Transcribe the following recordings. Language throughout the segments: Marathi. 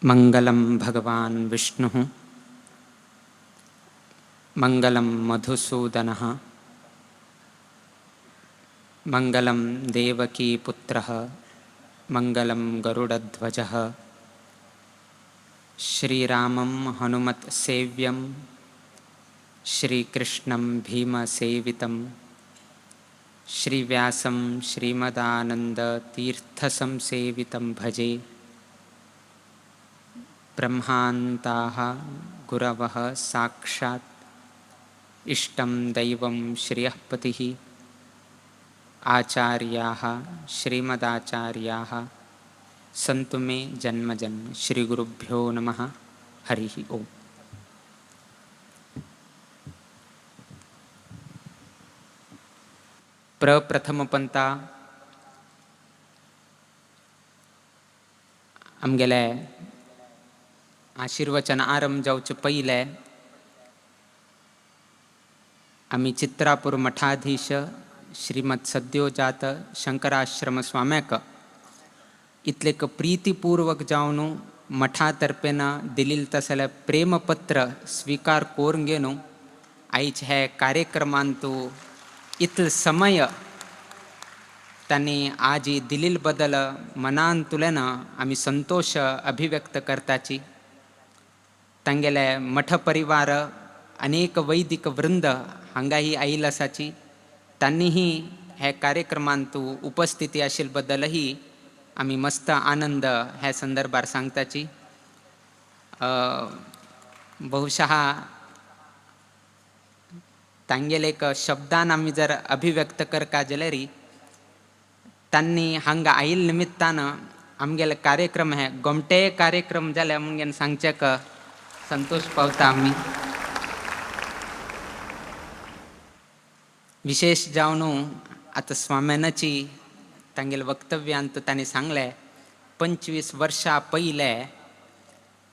मंगलम भगवान विष्णु मंगलम मधुसूदनः मंगलम देवकी पुत्रः मंगलम गरुडध्वजः श्रीरामं हनुमत् सेव्यं श्रीकृष्णं भीमसेवितं श्रीव्यासं श्रीमदानन्दतीर्थसंसेवितं भजे। ब्रह्मान्ताः गुरवः साक्षात् इष्टं दैवं श्रियःपतिः आचार्याः श्रीमदाचार्याः सन्तु मे जन्मजन्म। श्रीगुरुभ्यो नमः। हरिः ओम्। प्रप्रथम पंथा आमगेले आशीर्वचन आरंभ जावचे पयले आमी चित्रापूर मठाधीश श्रीमद सद्योजात शंकराश्रम स्वाम्याक इतलेक प्रीतीपूर्वक जावन मठातर्फेन दिलेल तसले प्रेमपत्र स्वीकार करून घेवन आयज हे कार्यक्रमांतू इतल समय त्यांनी आज दिलील बदल मनान तुलेन आमी संतोष अभिव्यक्त करताची। तांगेले मठ परिवार अनेक वैदिक वृंद हांगाही आयिल आसाची। त्यांनीही हे कार्यक्रमांतू उपस्थिती आशिल बद्दलही आमी मस्त आनंद ह्या संदर्भार सांगताची। बहुशः तांगेले एक शब्दान आमी जर अभिव्यक्त करका जाल्यार त्यांनी हांगा आयिल निमित्तान आमगेले कार्यक्रम हे गोमटे कार्यक्रम जाले म्हणून सांगचेक संतोष पावता आमी। विशेष जावन आता स्वाम्यानाची तांगेले वक्तव्यांत तांणी सांगले 25 वर्षा पयले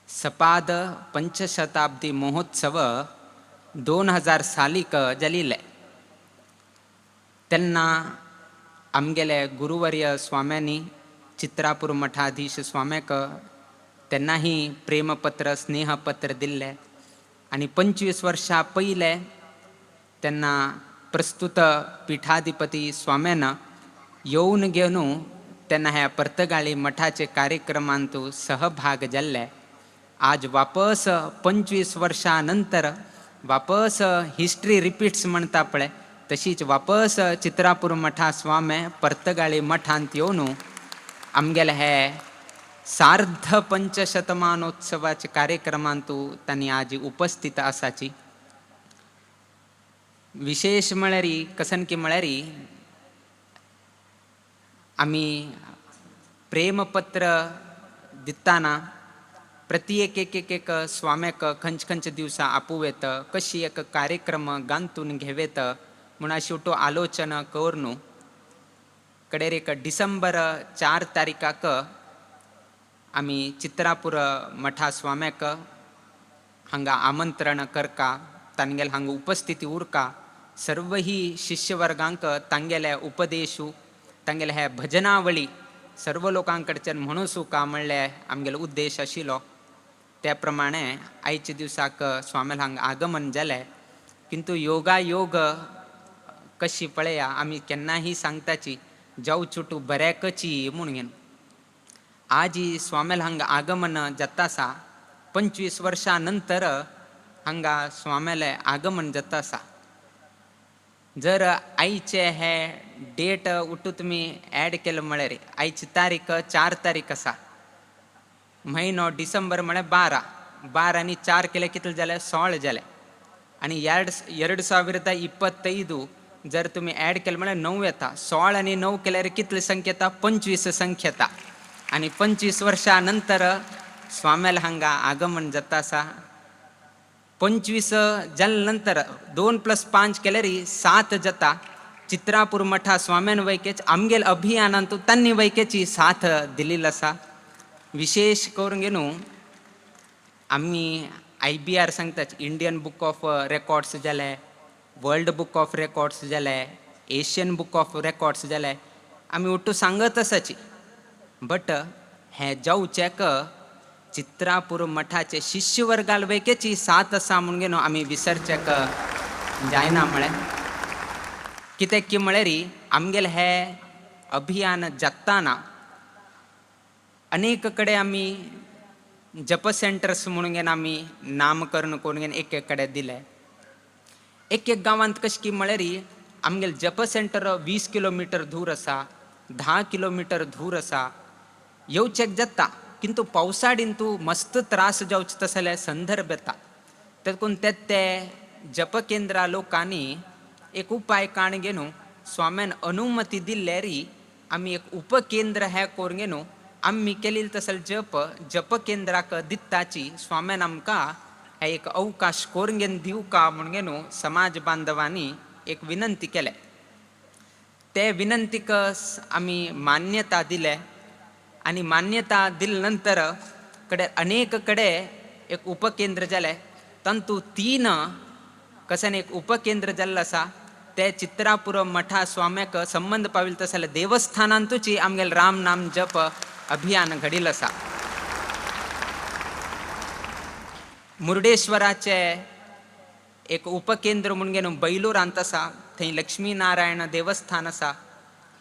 सपाद पंचशताब्दी महोत्सव 2000 सालीक जाल्ले तेन्ना आमगेले गुरुवर्य स्वाम्यांनी चित्रापूर मठाधीश स्वाम्याक तेन्नाही प्रेमपत्र स्नेहपत्र दिल्ले आणि 25 वर्षा पयले तेन्ना प्रस्तुत पीठाधिपती स्वाम्यान येवन घेवन तेन्ना ह्या पर्तगाळी मठाचे कार्यक्रमांत सहभाग जाल्ले। आज वापस 25 वर्षा नंतर वापस हिस्ट्री रिपीट्स म्हणता पळय तशीच वापस चित्रापूर मठा स्वामे पर्तगाळी मठांत येवन आमगेले हे सार्ध पंचशतमानोत्सवाचे कार्यक्रमांत त्यांनी आज उपस्थित आसाची। विशेष म्हळ्यार कसनकी म्हळ्यार आमी प्रेमपत्र दिताना प्रति एक स्वाम्याक खंच दिवसा आपोवेत कशी एक कार्यक्रम गांतून घेवेत म्हणून शेवटो आलोचना करून कडेर एक डिसेंबर 4 तारीखाक आमी चित्रापूर मठा स्वाम्याक हांगा आमंत्रण करका तांगेले हांगा उपस्थिती उरका सर्व ही शिष्यवर्गांक तांगेले उपदेशू तांगेले हे भजनावळी सर्व लोकांकडच्यान म्हणूसू का म्हणले आमगेलो उद्देश आशिल्लो। त्या प्रमाणे आयच्या दिवसाक स्वाम्याल हांगा आगमन जालें। किंतु योगायोग कशी पळया आमी केन्नाही सांगताची जाऊ चुटू बऱ्याकची म्हणून आज स्वाम्याल हांगा आगमन जाता आसा 25 वर्षा नंतर हांगा स्वाम्याले आगमन जाता आसा। जर आयचे हे डेट उठू तुमी ऍड केले म्हळ्यार आयची तारीख 4 तारीख आसा। म्हयनो डिसेंबर म्हळ्यार 12 आनी 4 केले कितले जाले 16 जाले आनी 2025 जर तुम्ही ऍड केले म्हळ्यार 9 येता। 16 आनी 9 केल्यार कितली संख्या येता 25 संख्या येता आनी 25 वर्षा नंतर स्वाम्याल हांगा आगमन जाता आसा। 25 जाल्या नंतर 2 + 5 केल्यार 7 जाता। चित्रापूर मठा स्वाम्यान वैकेच आमगेल अभियानांत त्यांनी वैकेची साथ दिलेली आसा। विशेष करून घेवन आमी IBR सांगतात इंडियन बुक ऑफ रेकॉर्ड्स जाले, वर्ल्ड बुक ऑफ रेकॉर्ड्स जाले, एशियन बुक ऑफ रेकॉर्ड्स जाले आमी उठू सांगत आसाची। बट हे जावचेक चित्रापूर मठाचे शिष्य वर्गाल वैकेची 7 असा म्हणून गेनो आम्ही विसर्चक जायना म्हळे कित्याक की म्हळे री आमगेल हे अभियान जाताना अनेक कडे आम्ही जप सेंटर्स म्हणून घेन आम्ही नामकरण करून घेन एक एक कडे दिले. एक एक गावांत कशी की म्हळे री आमगेल जप सेंटर 20 किलोमीटर दूर असा, 10 किलोमीटर दूर असा, येवचेक जाता किंतु पावसाडीन तू मस्त त्रास जावचे तसले संदर्भ येता. देखून ते जप केंद्रा लोकांनी एक उपाय काण घेनू स्वाम्यान अनुमती दिल्ल्यारी आम्ही एक उपकेंद्र हे करून घेनू आम्ही केलेली तसल जप केंद्राक दित्ताची स्वाम्यान आमकां हे एक अवकाश करून घेन दिवू का म्हणून घेनू समाज बांधवांनी एक विनंती केले. ते विनंतीक आम्ही मान्यता दिले आणि मान्यता दिल्यानंतर कडे अनेक कडे एक उपकेंद्र जाले. तंतु 3 कसन एक उपकेंद्र जाल्लं आसा ते चित्रापूर मठा स्वाम्याक संबंध पाविल तसले देवस्थानांतूची आमगेल राम नाम जप अभियान घडिल आसा. मुर्डेश्वराचे एक उपकेंद्र म्हणून घेवन बैलूरांत आसा, थंय लक्ष्मी नारायण देवस्थान आसा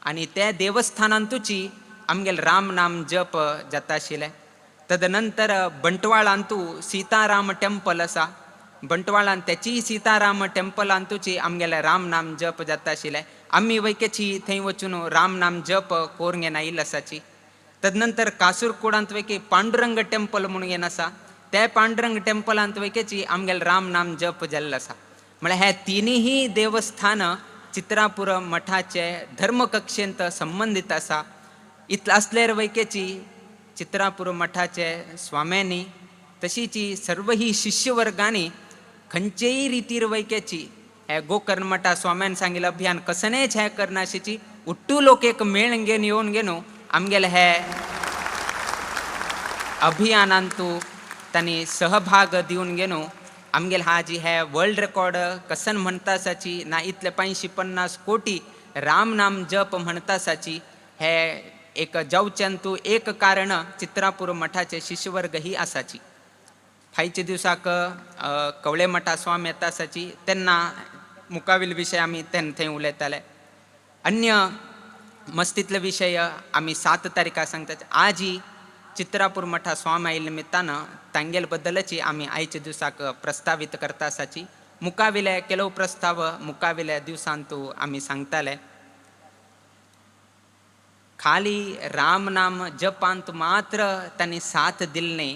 आणि त्या देवस्थानांतूची आमगेल राम नाम जप जाता आशिल्ले. तदनंतर बंटवाळांतू सीताराम टेंपल आसा, बंटवाळान त्याची सीताराम टेंपलांतूची आमगेले राम नाम जप जाता आशिल्ले. आम्ही वैकेची थंय वचून राम नाम जप करून घेन आयिल्ले आसाची. तदनंतर कासुरकोडांत वैके पांडुरंग टेंपल म्हणून घेन आसा, त्या पांडुरंग टेंपलांत वैकेची आमगेल राम नाम जप जाल्लो आसा. म्हळ्यार हे तिनीही देवस्थान चित्रापूर मठाचे धर्मकक्षेंत संबंधित आसा. इतलें असल्यार वैकेची चित्रापूर मठाचे स्वाम्यांनी तशीची सर्व ही शिष्य वर्गांनी खंयचेय रितीर वैकेची हे गोकर्ण मठा स्वाम्यान सांगिल्लें अभियान कसनेच हे करनाशिची उट्टू लोक एक मेळ घेवन येवन घेनू आमगेले हे अभियानांतू तांणी सहभाग दिवन घेनू आमगेल हा जी हे वर्ल्ड रेकॉर्ड कसन म्हणटासाची ना इतले 550 कोटी राम नाम जप म्हणटासाची हे एक जावच्यांतू एक कारण चित्रापूर मठाचे शिष्यवर्ग ही आसाची. फायच्या दिवसाक कवळे मठा स्वामी येता आसाची तेन्ना मुकावील विशय आमी थंय उलयताले. अन्य मस्तीतले विशय आमी 7 तारीखाक सांगता. आज ही चित्रापूर मठा स्वामी आयिल्ले निमित्तानं तांगेल बद्दलची आमी आयच्या दिवसाक प्रस्तावित करता आसाची. मुकाविले केलो प्रस्ताव मुकाविल्या दिवसांतू आमी सांगताले. खाली राम नाम जपांत मात्र तांणी साथ दिल्ले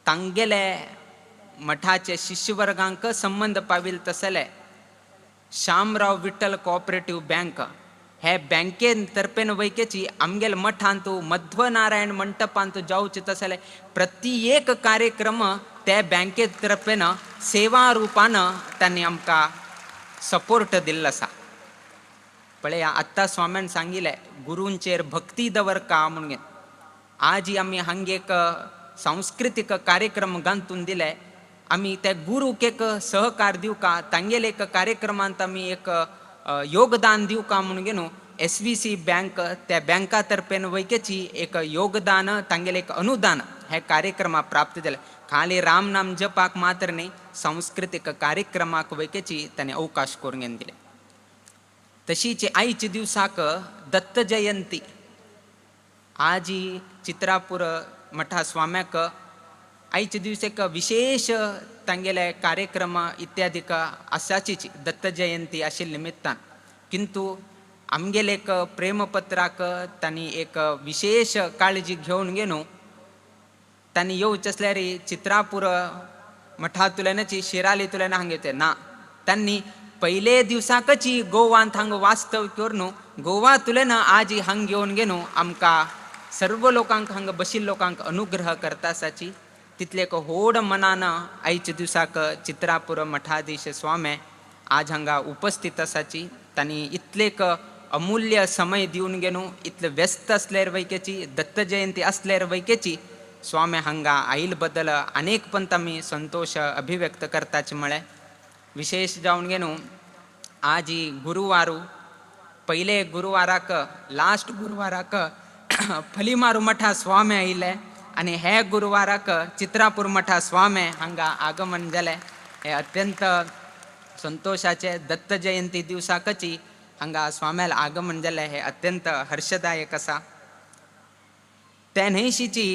तांगेले मठाचे शिष्यवर्गांक संबंध पाविल तसले शामराव विठ्ठल कोऑपरेटिव्ह बँक हे बँकेन तर्फेन वैकेची आमगेल मठांतू मध्वनारायण मंटपांतू जावचे तसले प्रत्येक कार्यक्रम त्या बँके तर्फेन सेवा रूपान तांणी आमकां सपोर्ट दिल्लो आसा. पळया आत्ता स्वाम्यान सांगिल्ले गुरूंचेर भक्ती दवरका म्हणून. आज आमी हांगा एक सांस्कृतिक कार्यक्रम गांथून दिले. आमी त्या गुरूक एक सहकार दिवका तांगेल एक कार्यक्रमांत आमी एक योगदान दिवका म्हणून घेनू SVC बँक त्या बँका तर्फेन वैकेची एक योगदान तांगेल एक अनुदान हे कार्यक्रमाक प्राप्त जाले. खाली राम नाम जपाक मात्र न्ही सांस्कृतिक कार्यक्रमाक वैकेची ताणें अवकाश करून घेवन दिले. तशीच आयच्या दिवसाक दत्त जयंती आज ही चित्रापूर मठा स्वाम्याक आयच्या दिवस एक विशेष तांगेले कार्यक्रम इत्यादीक आसाचीच दत्त जयंती आशिल्ले निमित्तान. किंतु आमगेले एक प्रेमपत्राक तांणी एक विशेष काळजी घेवन घेनू तांणी येवचे असल्यार चित्रापूर मठांतल्यानची शिराली तुल्यान हांगा येते ना. तांणी पहिले दिवसाकची गोवांत हांगा वास्तव करून गोवा तुलेन आज हांगा घेवन घेनू आमकां सर्व लोकांक हांगा बशिल्ले लोकांक अनुग्रह करता आसाची. तितले एक व्हड मनान आयच्या दिवसाक चित्रापूर मठाधीश स्वामी आज हांगा उपस्थित आसाची. तांणी इतले एक अमूल्य समय दिवन घेनू इतले व्यस्त असल्यार वैकेची दत्त जयंती असल्यार वैकेची स्वामी हांगा आयिल्ले बद्दल अनेक पंत आमी संतोष अभिव्यक्त करताचे म्हळे. विशेष जावन घेनू आज ही गुरुवारू पहिले गुरुवाराक लास्ट गुरुवाराक फलीमारू मठा स्वामी आयिल्ले आणि हे गुरुवाराक चित्रापूर मठा स्वामी हांगा आगमन जालें. हे अत्यंत संतोषाचे. दत्त जयंती दिवसाकची हांगा स्वाम्याल आगमन जालें हे अत्यंत हर्षदायक आसा. त्या न्हयशीची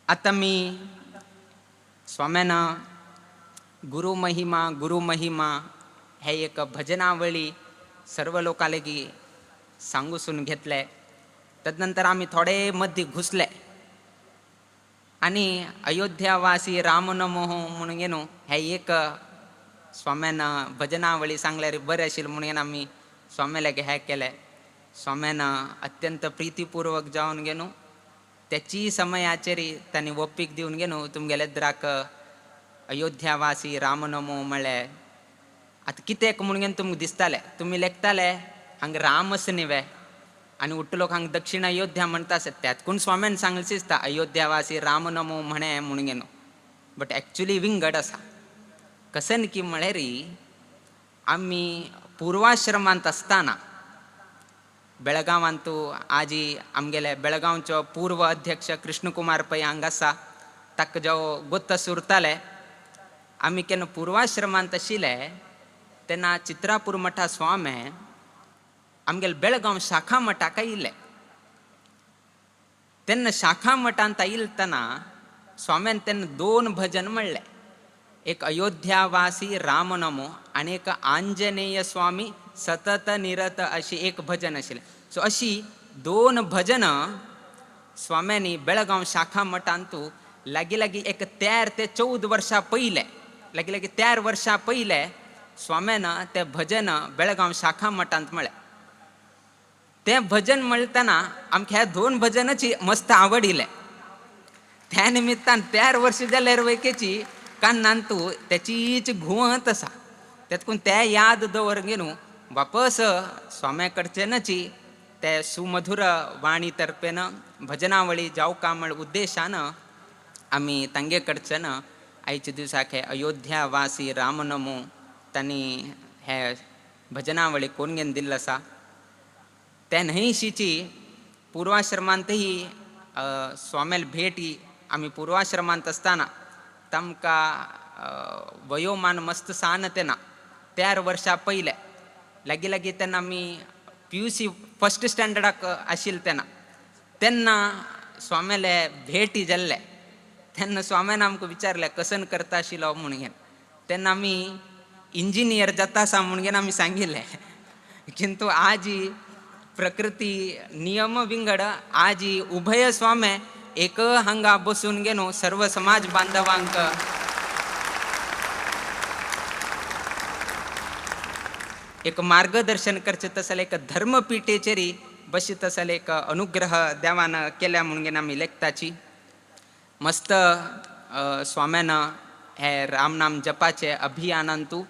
आता मी स्वाम्यान गुरु महिमा हे एक भजनावळी सर्व लोकां लेगी सांगूसून घेतले. तदनंतर आम्ही थोडे मध्ये घुसले आणि अयोध्यावासी राम नमो म्हणून गेलो हे एक स्वाम्यान भजनावळी सांगल्यार बरें आशिल्लें म्हणून आमी स्वाम्याक हे केलें. स्वाम्यान अत्यंत प्रितीपूर्वक जावन गेलो. त्याची समयाचेर तांणी ओप्पीक दिवन गेलो तुमगेले द्राक अयोध्यावासी राम नमो म्हणलें. आतां कित्याक म्हणून तुमकां दिसतालें तुमी लेखताले हांगा रामच न्हिवे आणि उट्ट लोक हांगा दक्षिण अयोध्या म्हणटा आसत त्यातकून स्वाम्यान सांगलें दिसता अयोध्यावासी राम नमो म्हणे म्हणून गेलो. बट एक्चुली विंगड आसा. कसन की म्हळ्यार आमी पूर्वाश्रमांत आसतना बेळगांवांतू आजी आमगेले बेळगांवचो पूर्व अध्यक्ष कृष्णकुमार पै हांगा आसा. ताका जेवो गोत्त सुरताले आमी केन्ना पूर्वाश्रमांत आशिल्ले तेन्ना चित्रापूर मठा स्वामी आमगेले बेळगांव शाखा मठाक आयिल्ले. तेन्ना शाखा मठांत आयिल्तना स्वाम्यान तेन्ना 2 भजन म्हणले. एक अयोध्यावासी राम नमो आणि एक आंजनेय स्वामी सतत निरत अशी एक भजन आशिल्लें. सो अशी 2 भजन स्वाम्यांनी बेळगांव शाखा मठांतू लागीं एक 13 ते 14 वर्सां पयले लागीं 13 वर्सां पयले स्वाम्यान ते भजन बेळगांव शाखा मठांत म्हळें. तें भजन म्हणटना आमकां ह्या 2 भजनाची मस्त आवडिल्लें. त्या निमित्तान 13 वर्सां जाल्यार वयकेची कान्नांतू त्याचीच घुंवत आसा. तेतकून ते याद दवर घेवन वापस स्वाम्या कडच्यानची ते सुमधुर वाणी तर्फेन भजनावळी जावका म्हण उद्देशान आमी तांगे कडच्यान आयच्या दिसाक हे अयोध्यावासी राम नमो तांणी हे भजनावळी कोण घेवन दिल्लो आसा. ते न्हयशीची पूर्वाश्रमांतही स्वाम्याल भेट ही आमी पूर्वाश्रमांत आसतना तांकां वयोमान मस्त सान तेन्ना 13 वर्सां पयले लागीं तेन्ना आमी PUC फर्स्ट स्टँडर्डाक आशिल्ले तेन्ना स्वाम्याले भेटी जाल्ले. तेन्ना स्वाम्यान आमकां विचारलें कसन करता आशिल्लो म्हणून घेवन. तेन्ना आमी इंजिनियर जाता आसा म्हणून घेवन आमी सांगिल्लें. किंतु आजी प्रकृती नियम विंगड आजी उभय स्वामे एक हांगा बसून गेलो सर्व समाज बांधवांक एक मार्गदर्शन करचें तसलें एक धर्मपिठेचेरी बशीत तसलें एक अनुग्रह देवान केल्या म्हणून आमी लेखताची. मस्त स्वाम्यान हे रामनाम जपाचे अभियानांतू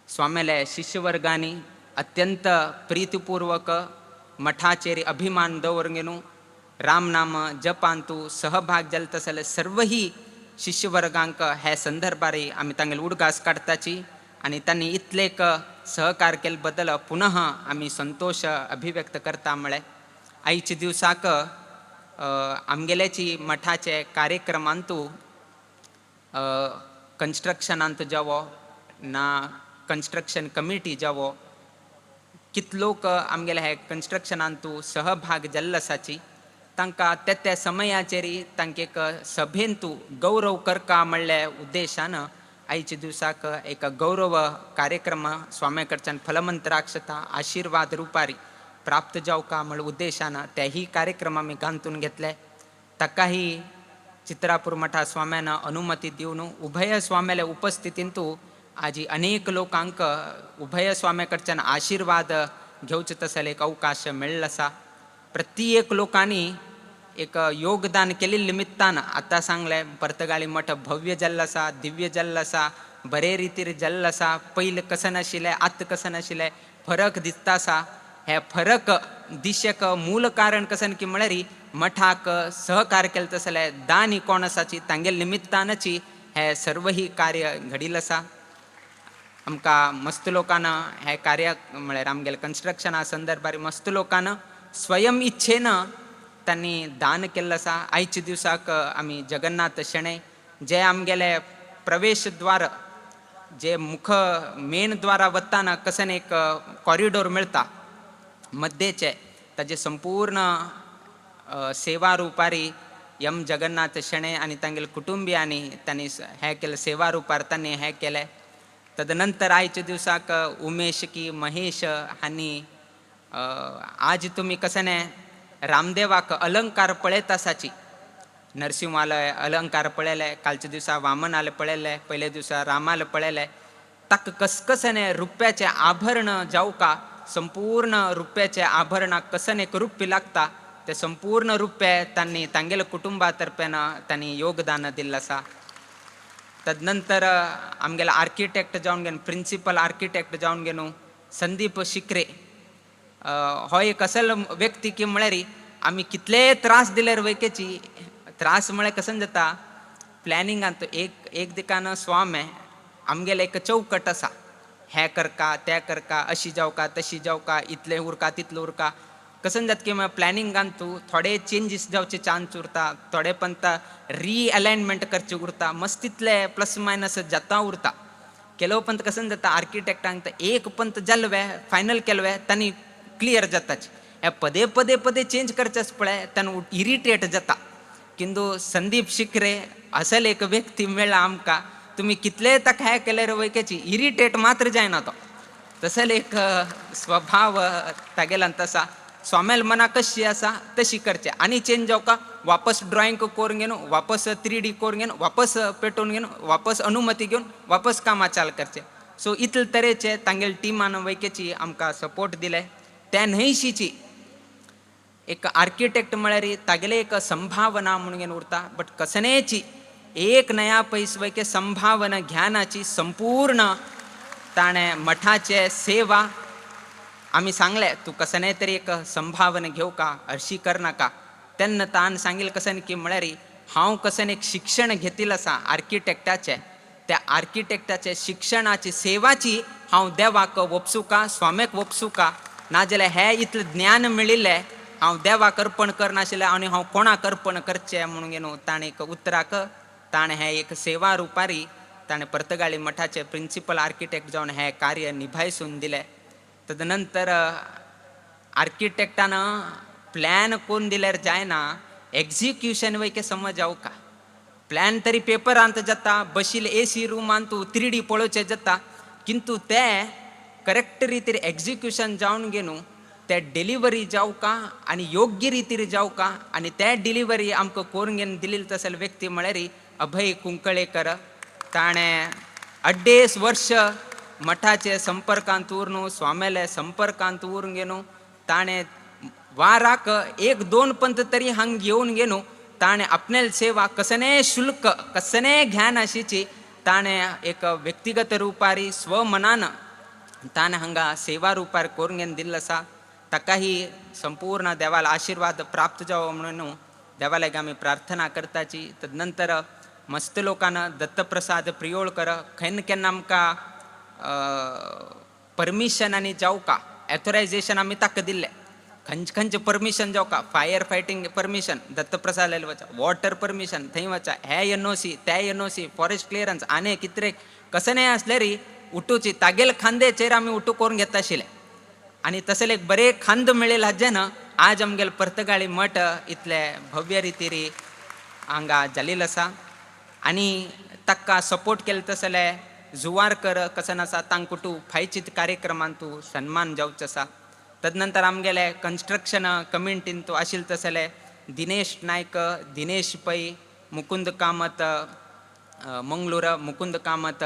स्वाम्याले शिष्यवर्गांनी अत्यंत प्रीतीपूर्वक मठाचेरी अभिमान दवरून गेलो रामनाम जपांतू सहभाग जाल तसले सर्वही शिष्यवर्गांक हे संदर्भार आमी तांगेली उडगास काडताची. आणि त्यांनी इतलेक सहकार केले बद्दल पुनः आमी संतोष अभिव्यक्त करता. म्हळ्यार आयच्या दिवसाक आमगेल्याची मठाचे कार्यक्रमांतू कन्स्ट्रक्शनांत जावो ना कन्स्ट्रक्शन कमिटी जावो कित लोक आमगेले हे कन्स्ट्रक्शनांतू सहभाग जाल्लो आसाची तांकां त्या समयाचेरी तांकां एक सभेंतू गौरव करका म्हणल्या उद्देशान आयच्या दिवसाक एक गौरव कार्यक्रम स्वाम्या कडच्यान फलमंत्राक्षता आशीर्वाद रुपारी प्राप्त जावका म्हण उद्देशान तेही कार्यक्रम आमी गांथून घेतले. ताकाही चित्रापूर मठा स्वाम्यान अनुमती दिवन उभय स्वाम्याले उपस्थितींतू आजी अनेक लोकांक उभय स्वाम्या कडच्यान आशीर्वाद घेवचे तसले एक अवकाश मेळ्ळो आसा. प्रत्येक लोकांनी एक योगदान केले निमित्तान आतां सांगलें पर्तगाळी मठ भव्य जाल्लो आसा दिव्य जाल्लो आसा बरे रितीर जाल्लो आसा. पयलीं कसन आशिल्लें आतां कसन आशिल्लें फरक दिसता आसा. हे फरक दिशेक मूल कारण कसन की म्हळ्यार मठाक सहकार केलें तसलें दान ही कोण आसाची तांगे निमित्तानची हे सर्व ही कार्य घडिल्लें आसा. आमकां मस्त लोकांन हे कार्य म्हळ्यार आमगेले कन्स्ट्रक्शना संदर्भार मस्त लोकांन स्वयं इच्छेन त्यांनी दान केलं असा. आयच्या दिवसाक आम्ही जगन्नाथ शेणे जे आमगेले प्रवेशद्वार जे मुख मेन द्वारा वत्ताना कसन एक कॉरिडोर मिळता मध्येचे ताजे संपूर्ण सेवा रुपारी यम जगन्नाथ शेणे आणि तांगेल कुटुंबियांनी त्यांनी हे केलं सेवा रुपार त्यांनी हे केले. तदनंतर आयच्या दिवसाक उमेश की महेश हांनी आज तुम्ही कसने रामदेवाक अलंकार पळयत आसाची. नरसिंहाले अलंकार पळयले, कालच्या दिवसा वामनाले पळयले, पयले दिवसा रामाले पळयले. ताक कसकसने रुप्याचे आभरण जाऊ का संपूर्ण रुप्याचे आभरणाक कसन एक रुप्य लागता ते संपूर्ण रुप्य त्यांनी तांगेल कुटुंबातर्फेनं त्यांनी योगदान दिल्लं असा. तदनंतर आमगेला आर्किटेक्ट जावन घेवन प्रिन्सिपल आर्किटेक्ट जावन घेवन संदीप शिकरे हो एक असल व्यक्ती की म्हळ्यार आम्ही कितले त्रास दिले वैकेची त्रास म्हळ्यार कसन जाता प्लॅनिंगांत एक दिकान स्वामी आमगेले एक चौकट आसा. हे करका ते करका अशी जाऊ का तशी जाऊ का इतले उरका तितले उरका कसन जात की प्लॅनिंगांतू थोडे चेंजीस जावचे चान्स उरता, थोडे पंत रिअलायनमेंट करचे उरता, मस्त तितले प्लस मायनस जाता उरता. केलो पंत कसन जाता आर्किटेक्टांक एक पंत जाल्वे फायनल केलवे त्यांनी क्लियर जाताच. हे पदे पदे पदे चेंज करचेच पळय त्यानं इरिटेट जाता. किंतु संदीप शिकरे असल एक व्यक्ती मेळ्ळा आमकां तुम्ही कितले तक हे केले रे वैकेची इरिटेट मात्र जायना तो. तसल एक स्वभाव तागेलान तसा स्वामेल मना कशी असा तशी करचे आणि चेंज जाऊ का वापस ड्रॉइंग करून घेऊन वापस 3D करून घेऊन वापस पेटवून घेऊन वापस अनुमती घेऊन वापस कामा चाल करचे. सो इतले तरेचे तांगेल टिमान वैकेची आमकां सपोर्ट दिले. त्या न्हयशीची एक आर्किटेक्ट म्हळ्यार तागेले एक संभावना म्हणून घेवन उरता. बट कसनेची एक नया पैस वैके संभावना ज्ञानाची संपूर्ण ताणे मठाचे सेवा आम्ही सांगले तू कसने तरी एक संभावना घेऊ का हरशी कर नाका. त्यांना तान सांगील कसन की म्हळ्यार हांव कसन एक शिक्षण घेतिल आसा आर्किटेक्टाचे. त्या आर्किटेक्टाचे शिक्षणाची सेवाची हांव देवाक वपसू का स्वामेक वपसू का नाजाल्यार हे इतलें ज्ञान मेळिल्लें हांव देवाक अर्पण करनाशिल्लें आनी हांव कोणाक अर्पण करचें म्हणून घेवन ताणें एक उतराक ताणें हें एक सेवा रुपारी ताणें पर्तगाळी मठाचे प्रिन्सिपल आर्किटेक्ट जावन हें कार्य निभायसून दिलें. तदनंतर आर्किटेक्टानं प्लॅन कोण दिल्यार जायना एक्झिक्युशन वैके समज जाऊ का. प्लॅन तरी पेपरांत जाता बशील AC रुमान तू 3D पळोवचें जाता किंतु ते करेक्ट रितीर एक्झिक्युशन जावन घेवन ते डिलिव्हरी जाऊ का आणि योग्य रितीर जाऊ का आणि त्या डिलिव्हरी आमकां करून घेवन दिली तसल व्यक्ती म्हळ्यार अभय कुंकळेकर. ताणें 2.5 वर्ष मठाचे संपर्कांत उरून स्वामेले संपर्कांत उरून घेवन ताणें वाराक 1-2 पंत तरी हांग येवन घेवन ताणें आपणेल सेवा कसने शुल्क कसने ज्ञान आशिची ताणें एक व्यक्तिगत रुपारी स्वमनान ताणें हांगा सेवा रुपार करून घेवन दिल्लो आसा. ताकाही संपूर्ण देवाला आशीर्वाद प्राप्त जावो म्हणून देवाला आमी प्रार्थना करताची. तदनंतर मस्त लोकांना दत्तप्रसाद प्रियोळकर खंय केन्ना आमकां परमिशन आनी जाऊ का ऑथोरायझेशन आमी ताका दिल्लें. खंयचे परमिशन जाऊ का फायर फायटींग परमिशन दत्तप्रसाद लायले वचा वॉटर परमिशन थंय वचा हे NOC ते NOC फॉरेस्ट क्लियरन्स आनी कितरे कसने आसले री उठूची तागेल खांदेचेर आमी उठू करून घेता आशिल्ले. आणि तसले एक बरे खांद मेळेल हाजेन आज आमगेल पर्तगाळी मठ इतले भव्य रितीरी हांगा जाल्लेलो आसा. आणि ताका सपोर्ट केले तसले जुवारकर कसन आसा तांकुटू फायचित कार्यक्रमांत तूं सन्मान जावचो आसा. तदनंतर आमगेले कन्स्ट्रक्शन कम्युनिटीन तूं आशिल्ले तसले दिनेश नायक दिनेश पै मुकुंद कामत मंगळूर मुकुंद कामत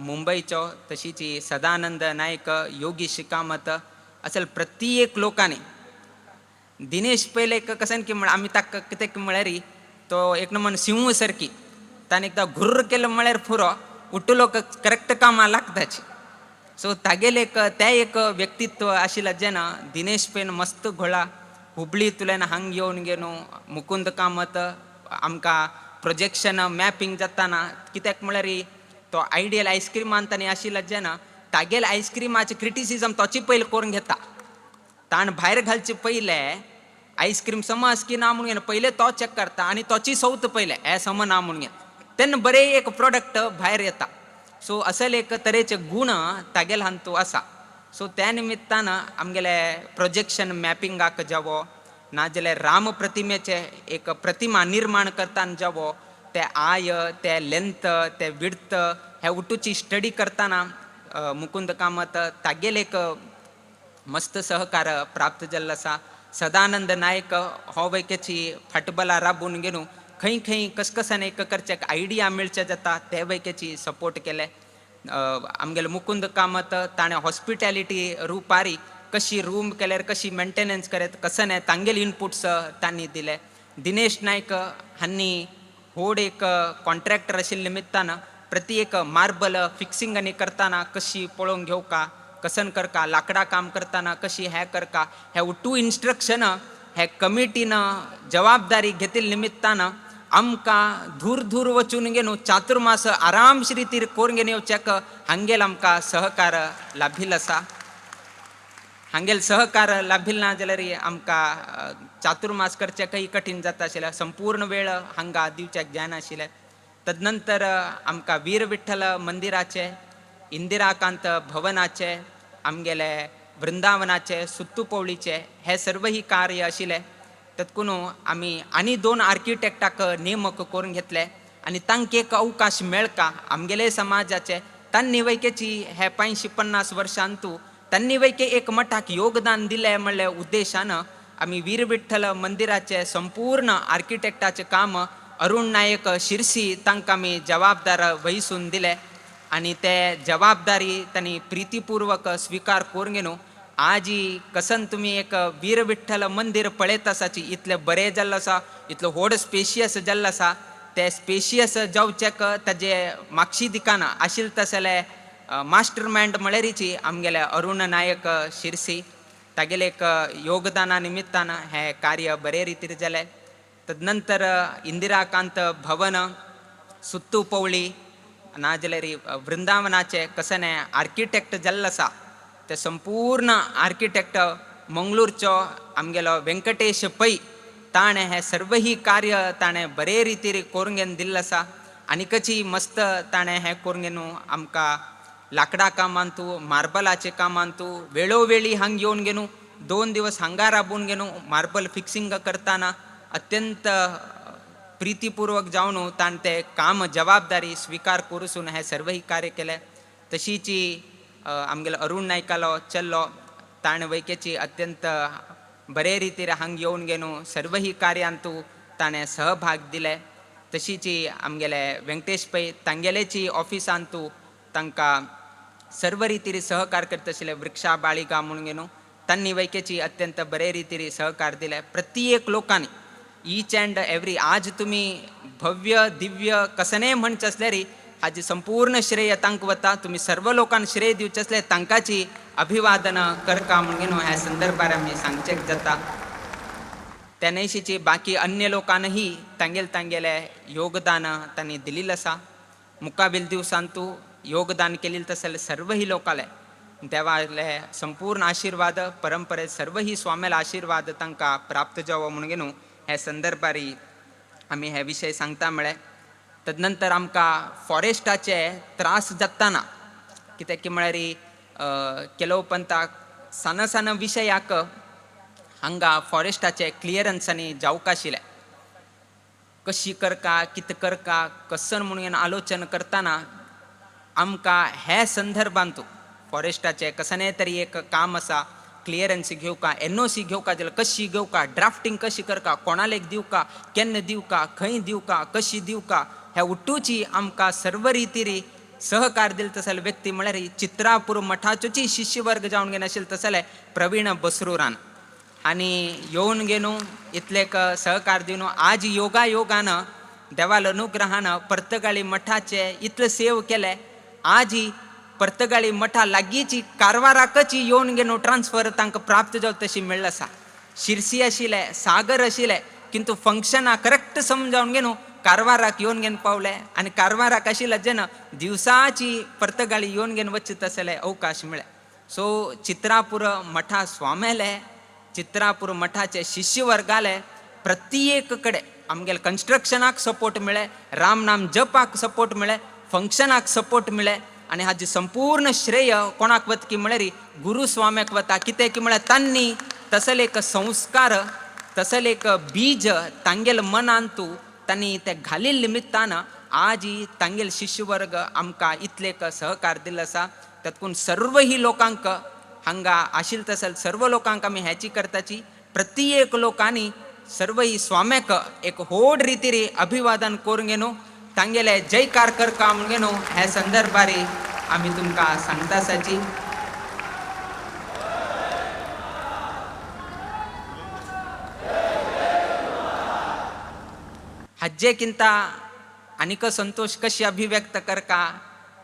मुंबईचो तशीच सदानंद नायक योगीश कामत असल प्रत्येक लोकांनी दिनेश पहिले कसन की आमी ताका कितें म्हळ्यार तो एक नमन सिंह सारकी ताणें एकदां घुर्र केलं म्हळ्यार पुरो उठलो करेक्ट कामां लागताची. सो तागेल एक ते एक व्यक्तित्व आशिल्लें जेन दिनेश पेन मस्त घोळा हुबळींतल्यान हांग येवन घेवन मुकुंद कामत आमकां प्रोजेक्शन मॅपिंग जाताना कित्याक म्हळ्यार तो आयडियल आयस्क्रीमान ताणें आशिल्लो जेन तागेल आयस्क्रीमाचे क्रिटिसिजम तोची पयलीं करून घेता. ताण भायर घालचे पयले आईस्क्रीम समज की ना म्हणून पहिले तो चेक करता आणि तोची सवत पहिले हे सम ना म्हणून तेन्ना बरे एक प्रोडक्ट भायर येता. सो असल एक तरेचे गुण तागेल हांतू आसा. सो त्या निमित्तानं आमगेले प्रोजेक्शन मॅपिंगाक जावो नाजाल्यार राम प्रतिमेचे एक प्रतिमा निर्माण करताना जावो ते आय ते लेंथ ते विड्थ हे उठूची स्टडी करताना मुकुंद कामत तागेल एक मस्त सहकार प्राप्त जाल्लो आसा. सदानंद नायक हो वैकेची फाटबला राबून गेनू खंय खंय कसकसान एक करचेक आयडिया मेळचे जाता ते वैकेची सपोर्ट केले. आमगेले मुकुंद कामत ताणें हॉस्पिटॅलिटी रुपारी कशी रूम केल्यार कशी मेंटेनन्स करत कसं तांगेले इनपुट्स तांणी दिले. दिनेश नायक हांणी व्हड एक कॉन्ट्रॅक्टर आशिल्ले निमित्तान प्रति एक मार्बल फिक्सिंग आनी करताना कशी पळोवंक घेवका कसन करका लाकडा काम करताना कशी हे करका हे उठू इन्स्ट्रक्शन हे कमिटीन जबाबदारी घेतिल्ले निमित्तान आमकां दूर दूर वचून गेनू चातुर्मास आरामशी रितीर कोरून घेवन येवचेक हांगेल आमकां सहकार लाभिल्लो आसा. हांगेल सहकार लाभिल्लो ना जाल्यार आमकां चातुर्मास करचेकय कठीण जाता आशिल्लें. संपूर्ण वेळ हांगा दिवचेक जायनाशिल्लें. तदनंतर आमकां वीर विठ्ठल मंदिराचे इंदिराकांत भवनाचे आमगेले वृंदावनाचे सुत्तूपौळीचे हे सर्व ही कार्य आशिल्ले. तातूंत आमी आनी 2 आर्किटेक्टाक नेमक करून घेतले आनी तांकां एक अवकाश मेळका आमगेले समाजाचे तांणी वैकेची हे 50-50 वर्सांतू तांणी वैके एक मठाक योगदान दिलें म्हणल्या उद्देशान आमी वीर विठ्ठल मंदिराचे संपूर्ण आर्किटेक्टाचें काम अरुण नायक शिरसी तांकां आमी जबाबदार वहिसून दिले आनी ते जबाबदारी तांणी प्रितीपूर्वक स्विकार करून घेवन आज कसन तुमी एक वीर विठ्ठल मंदिर पळयत आसाची इतलें बरें जाल्लो आसा इतलो व्हड स्पेशियस जाल्लो आसा. ते स्पेशियस जावचेक ताजे मागची दिकान आशिल्ले तसले मास्टर मायंड म्हळ्यारीची आमगेले अरुण नायक शिरसी तागेले एक योगदाना निमित्तान हे कार्य बरे रितीर जालें. तदनंतर इंदिराकांत भवन सुत्तूपौळी नाजाल्यार वृंदावनाचे कसने आर्किटेक्ट जाल्लो आसा ते संपूर्ण आर्किटेक्ट मंगळूरचो आमगेलो व्यंकटेश पै ताणें हें सर्व ही कार्य ताणें बरे रितीर करून घेवन दिल्लें आसा. आनीकची मस्त ताणें हें करून घेवन आमकां लाकडा कामांतू मार्बलाचे कामांतू वेळोवेळी हांगा येवन घेवन 2 दिवस हांगा राबून घेवन मार्बल फिक्सिंग करताना अत्यंत प्रितीपूर्वक जावन ताणें तें काम जबाबदारी स्विकार करून हें सर्व ही कार्य केलें. तशीच आमगेलो अरुण नायकालो चल्लो ताणें वैकेची अत्यंत बरे रितीर हांगा येवन घेवन सर्व ही कार्यांतू ताणें सहभाग दिले. तशीच आमगेले व्यंकटेश पै तांगेलेची ऑफिसांतू तांकां सर्व रितीर सहकार करता आशिल्ले वृक्षा बाळिका म्हणून घेवन तांणी वैकेची अत्यंत बरे रितीर सहकार दिले. प्रत्येक लोकांनी ईच अँड एवरी आज तुमी भव्य दिव्य कसने म्हणचे असल्यार हाजी संपूर्ण श्रेय तांकां वता. तुमी सर्व लोकांक श्रेय दिवचे असले तांकांची अभिवादन करता म्हणून घेवन ह्या संदर्भार आमी सांगचेक जाता. तेनेशीची बाकी अन्य लोकांनही तांगेले योगदान तांणी दिल्लें आसा. मुकाबील दिवसांतू योगदान केलेलं तसले सर्व ही लोकांले देवाले संपूर्ण आशीर्वाद परंपरे सर्व ही स्वाम्याला आशीर्वाद तांकां प्राप्त जावो म्हणून घेवन हे संदर्भारी आमी हे विशय सांगता म्हळें. तदनंतर आमकां फॉरेस्टाचे त्रास जाताना कित्याक म्हळ्यार केलोपंताक सान विशयाक हांगा फॉरेस्टाचे क्लियरन्सांनी जावका आशिल्लें. कशी करका कितें करका कसन म्हणून आलोचन करताना आमकां हे संदर्भांतू फॉरेस्टाचे कसने तरी एक काम आसा क्लियरन्स घेवका NOC घेवका जाल्यार कशी घेवका ड्राफ्टींग कशी करका कोणालेक दिवका केन्ना दिवका खंय दिवका कशी दिवका हे उठूची आमकां सर्व रितीरी सहकार दिले तसले व्यक्ती म्हळ्यार चित्रापूर मठाचोची शिष्यवर्ग जावन घेवन आशिल्ले तसले प्रवीण बसरूरान आनी येवन घेवन इतलेक सहकार दिवन आज योगान देवाल अनुग्रहान पर्तगाळी मठाचे इतले सेव केले. आज पर्तगाळी मठा लागींची कारवाराकच येवन घेवन ट्रान्सफर तांकां प्राप्त जावं तशी मेळ्ळी आसा. शिरसी आशिल्ले सागर आशिल्ले किंतु फंक्शनां करेक्ट समजावन घेवन कारवाराक येवन घेवन पावले आनी कारवाराक आशिल्ले जेन्ना दिवसाची पर्तगाळी येवन घेवन वचत तसले अवकाश मेळ्ळे. सो चित्रापूर मठा स्वामेले चित्रापूर मठाचे शिष्य वर्गाले प्रत्येक कडे आमगेल कन्स्ट्रक्शनाक सपोर्ट मिळे, राम नाम जपाक सपोर्ट मिळे, फंक्शनाक सपोर्ट मिळे. आणि हाजी संपूर्ण श्रेय कोणाक वत की म्हळे री गुरुस्वाम्याक वता. कितें की म्हळ्यार तांणी तसले एक संस्कार, तसले एक बीज तांगेल मनांतू तांणी ते घालील निमित्तान आज ही तांगेल शिष्यवर्ग आमकां इतलेक सहकार दिल्लो आसा. तातूंत सर्व ही लोकांक हांगा आशिल्ले तसल सर्व लोकांक आमी ह्याची करताची प्रत्येक लोकांनी सर्व ही स्वाम्याक एक व्हड रितीरी अभिवादन करून घेनो, तांगेले जयकार करका म्हणून घेनो. ह्या संदर्भारी आमी तुमकां सांगता आसाची. हाजेकिंत आनीक संतोष कशी अभिव्यक्त करका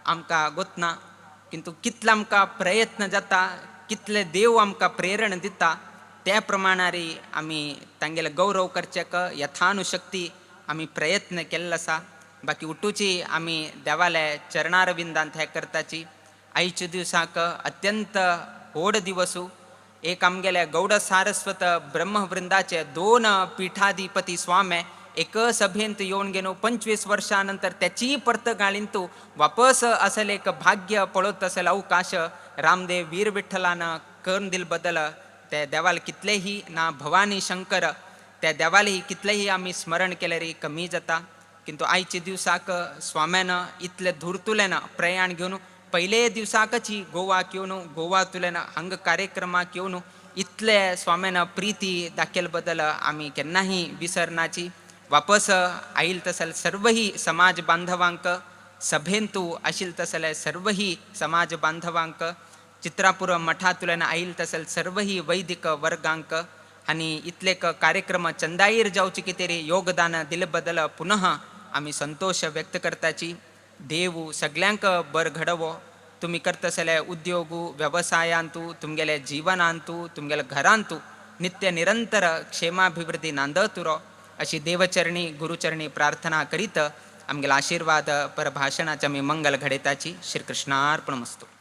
आमकां गोतना, किंतु कितले आमकां प्रयत्न जाता, कितले देव आमकां प्रेरण दिता, त्या प्रमाणारी आमी तांगेले गौरव करचेक यथानुशक्ती आमी प्रयत्न केल्लो आसा. बाकी उठूची आमी देवाले चरणारविंदांत हे करताची. आयच्या दिवसाक अत्यंत व्हड दिवसू. एक आमगेले गौड सारस्वत ब्रह्मवृंदाचे 2 पीठाधिपती स्वामे एक सभेंत येवन गेलो. 25 वर्षा नंतर त्याची परत गाळींतू वापस असेल एक भाग्य पळत असेल अवकाश रामदेव वीर विठ्ठलान करून दिल बदल त्या देवाल कितलेही ना भवानी शंकर त्या देवालाही कितलेही आम्ही स्मरण केले री कमी जाता. किंतु आयच्या दिवसाक स्वाम्यानं इतले धुरतुलेन प्रयाण घेवन पहिले दिवसाकच ही गोवाक येवन गोवातुलेन हांग कार्यक्रमाक येवन इतले स्वाम्यानं प्रीती दाखयल बदल आमी केन्नाही विसरनाची. वापस आईल तसल सर्वही समाज बांधवांक सभेंतू आशिल तसले सर्वही समाज बांधवांक चित्रापूर मठातुल्यान आईल तसल सर्वही वैदिक वर्गांक आणि इतलेक कार्यक्रम चंदाईर जावची कितेरी योगदान दिले बदल पुनः आम्ही संतोष व्यक्त करताची. देव सगळ्यांक बर घडवो. तुम्ही करतसले उद्योगू व्यवसायांतू तुमगेले जीवनांतू तुमगेले घरांतू नित्य निरंतर क्षेमाभिवृद्धी नांदतुरो अशी देवचरणी गुरुचरणी प्रार्थना करीत आमगेला आशीर्वाद परभाषणाच्या मी मंगल घडयताची. श्रीकृष्णार्पणमस्तु.